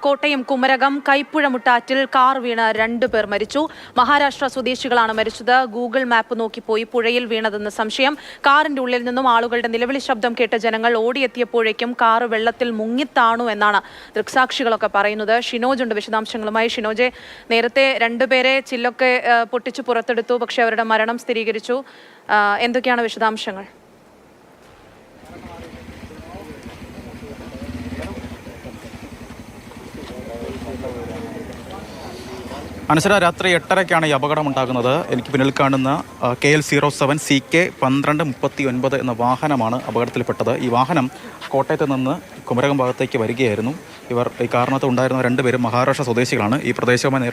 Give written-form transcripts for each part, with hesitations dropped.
Kottayam Kumarakom കൈപ്പുഴമുട്ടാറ്റിൽ car വീണ് 2 പേർ മരിച്ചു. മഹാരാഷ്ട്ര സ്വദേശികളാണ് മരിച്ചത്. ഗൂഗിൾ മാപ്പ് നോക്കിപ്പോയി പുഴയിൽ വീണതെന്ന് സംശയം. കാറിന്റെ ഉള്ളിൽ നിന്നും ആളുകളുടെ നിലവിളി ശബ്ദം കേട്ട ജനങ്ങൾ ഓടിയെത്തിയപ്പോഴേക്കും കാർ വെള്ളത്തിൽ മുങ്ങിത്താണു എന്നാണ് ദൃക്സാക്ഷികളൊക്കെ പറയുന്നത്. ഷിനോജ് ഉണ്ട് വിശദാംശങ്ങളുമായി. ഷിനോജെ, നേരത്തെ 2 പേരെ ചില്ലൊക്കെ പൊട്ടിച്ചു പുറത്തെടുത്തു, പക്ഷേ അവരുടെ മരണം സ്ഥിരീകരിച്ചു. എന്തൊക്കെയാണ് വിശദാംശങ്ങൾ? അനശ്വര, രാത്രി 8:30-ക്കാണ് ഈ അപകടമുണ്ടാകുന്നത്. എനിക്ക് പിന്നിൽ കാണുന്ന KL07 CK 1239 എന്ന വാഹനമാണ് അപകടത്തിൽപ്പെട്ടത്. ഈ വാഹനം കോട്ടയത്ത് നിന്ന് കുമരകം ഭാഗത്തേക്ക് വരികയായിരുന്നു. ഈ കാറിനകത്ത് ഉണ്ടായിരുന്ന 2 പേരും മഹാരാഷ്ട്ര സ്വദേശികളാണ്. ഈ പ്രദേശവുമായി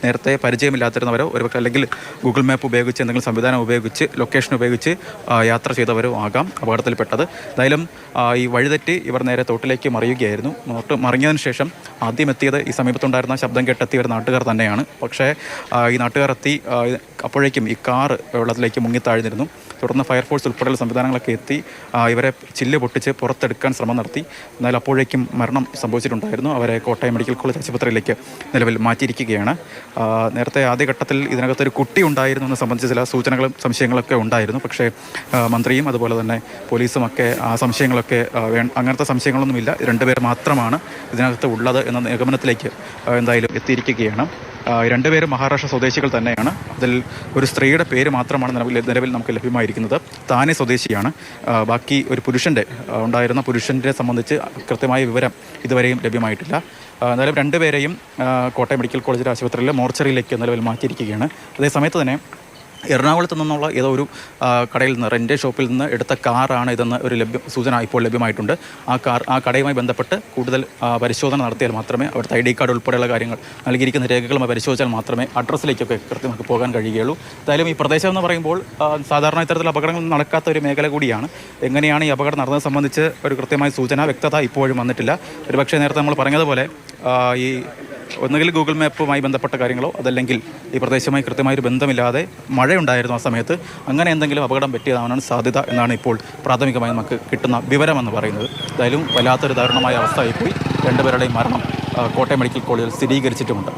നേരത്തെ പരിചയമില്ലാത്തിരുന്നവരോ ഒരുപക്ഷെ അല്ലെങ്കിൽ ഗൂഗിൾ മാപ്പ് ഉപയോഗിച്ച് എന്തെങ്കിലും സംവിധാനം ഉപയോഗിച്ച് ലൊക്കേഷൻ ഉപയോഗിച്ച് യാത്ര ചെയ്തവരോ ആകാം അപകടത്തിൽപ്പെട്ടത്. എന്തായാലും ഈ വഴിതെറ്റി ഇവർ നേരെ തോട്ടിലേക്ക് മറിയുകയായിരുന്നു. മറിഞ്ഞതിന് ശേഷം ആദ്യം എത്തിയത് ഈ സമീപത്തുണ്ടായിരുന്ന ശബ്ദം കേട്ടെത്തിയ ഒരു നാട്ടുകാർ തന്നെയാണ്. പക്ഷേ ഈ നാട്ടുകാർ എത്തി അപ്പോഴേക്കും ഈ കാറ് വെള്ളത്തിലേക്ക് മുങ്ങിത്താഴ്ന്നിരുന്നു. തുടർന്ന് ഫയർഫോഴ്സ് ഉൾപ്പെടെയുള്ള സംവിധാനങ്ങളൊക്കെ എത്തി ഇവരെ ചില്ല് പൊട്ടിച്ച് പുറത്തെടുക്കാൻ ശ്രമം നടത്തി. എന്നാൽ അപ്പോഴേക്കും മരണം സംഭവിച്ചിട്ടുണ്ടായിരുന്നു. അവരെ കോട്ടയം മെഡിക്കൽ കോളേജ് ആശുപത്രിയിലേക്ക് നിലവിൽ മാറ്റിയിരിക്കുകയാണ്. നേരത്തെ ആദ്യഘട്ടത്തിൽ ഇതിനകത്തൊരു കുട്ടി ഉണ്ടായിരുന്നു എന്ന സംബന്ധിച്ച് ചില സൂചനകളും സംശയങ്ങളൊക്കെ ഉണ്ടായിരുന്നു. പക്ഷേ മന്ത്രിയും അതുപോലെ തന്നെ പോലീസുമൊക്കെ ആ സംശയങ്ങളൊക്കെ അങ്ങനത്തെ സംശയങ്ങളൊന്നുമില്ല, 2 പേർ മാത്രമാണ് ഇതിനകത്ത് ഉള്ളത് എന്ന നിഗമനത്തിലേക്ക് എന്തായാലും എത്തിയിരിക്കുകയാണ്. 2 പേരും മഹാരാഷ്ട്ര സ്വദേശികൾ തന്നെയാണ്. അതിൽ ഒരു സ്ത്രീയുടെ പേര് മാത്രമാണ് നിലവിൽ നമുക്ക് ലഭ്യമായിരിക്കുന്നത്. താനെ സ്വദേശിയാണ്. ബാക്കി ഒരു ഉണ്ടായിരുന്ന പുരുഷൻ്റെ സംബന്ധിച്ച് കൃത്യമായ വിവരം ഇതുവരെയും ലഭ്യമായിട്ടില്ല. എന്തായാലും 2 പേരെയും കോട്ടയം മെഡിക്കൽ കോളേജിലെ ആശുപത്രിയിലെ മോർച്ചറിയിലേക്ക് നിലവിൽ മാറ്റിയിരിക്കുകയാണ്. അതേസമയത്ത് തന്നെ എറണാകുളത്ത് നിന്നുള്ള ഏതോ ഒരു കടയിൽ നിന്ന് റെൻ്റ് ഷോപ്പിൽ നിന്ന് എടുത്ത കാറാണ് ഇതെന്ന് ഒരു സൂചന ഇപ്പോൾ ലഭ്യമായിട്ടുണ്ട്. ആ കടയുമായി ബന്ധപ്പെട്ട് കൂടുതൽ പരിശോധന നടത്തിയാൽ മാത്രമേ അവിടുത്തെ ID കാർഡ് ഉൾപ്പെടെയുള്ള കാര്യങ്ങൾ നൽകിയിരിക്കുന്ന രേഖകളുമായി പരിശോധിച്ചാൽ മാത്രമേ അഡ്രസ്സിലേക്കൊക്കെ കൃത്യമാക്കി പോകാൻ കഴിയുകയുള്ളൂ. എന്തായാലും ഈ പ്രദേശം എന്ന് പറയുമ്പോൾ സാധാരണ ഇത്തരത്തിലുള്ള അപകടങ്ങൾ നടക്കാത്ത ഒരു മേഖല കൂടിയാണ്. എങ്ങനെയാണ് ഈ അപകടം നടന്നത് സംബന്ധിച്ച് ഒരു കൃത്യമായ വ്യക്തത ഇപ്പോഴും വന്നിട്ടില്ല. ഒരുപക്ഷെ നേരത്തെ നമ്മൾ പറഞ്ഞതുപോലെ ഈ ഒന്നുകിൽ ഗൂഗിൾ മാപ്പുമായി ബന്ധപ്പെട്ട കാര്യങ്ങളോ അതല്ലെങ്കിൽ ഈ പ്രദേശവുമായി കൃത്യമായൊരു ബന്ധമില്ലാതെ മഴയുണ്ടായിരുന്നു ആ സമയത്ത്, അങ്ങനെ എന്തെങ്കിലും അപകടം പറ്റിയതാവാനാണ് സാധ്യത എന്നാണ് ഇപ്പോൾ പ്രാഥമികമായി നമുക്ക് കിട്ടുന്ന വിവരമെന്ന് പറയുന്നത്. എന്തായാലും വല്ലാത്തൊരു ദാരുണമായ അവസ്ഥയായിപ്പോയി. 2 പേരുടെയും മരണം കോട്ടയം മെഡിക്കൽ കോളേജിൽ സ്ഥിരീകരിച്ചിട്ടുമുണ്ട്.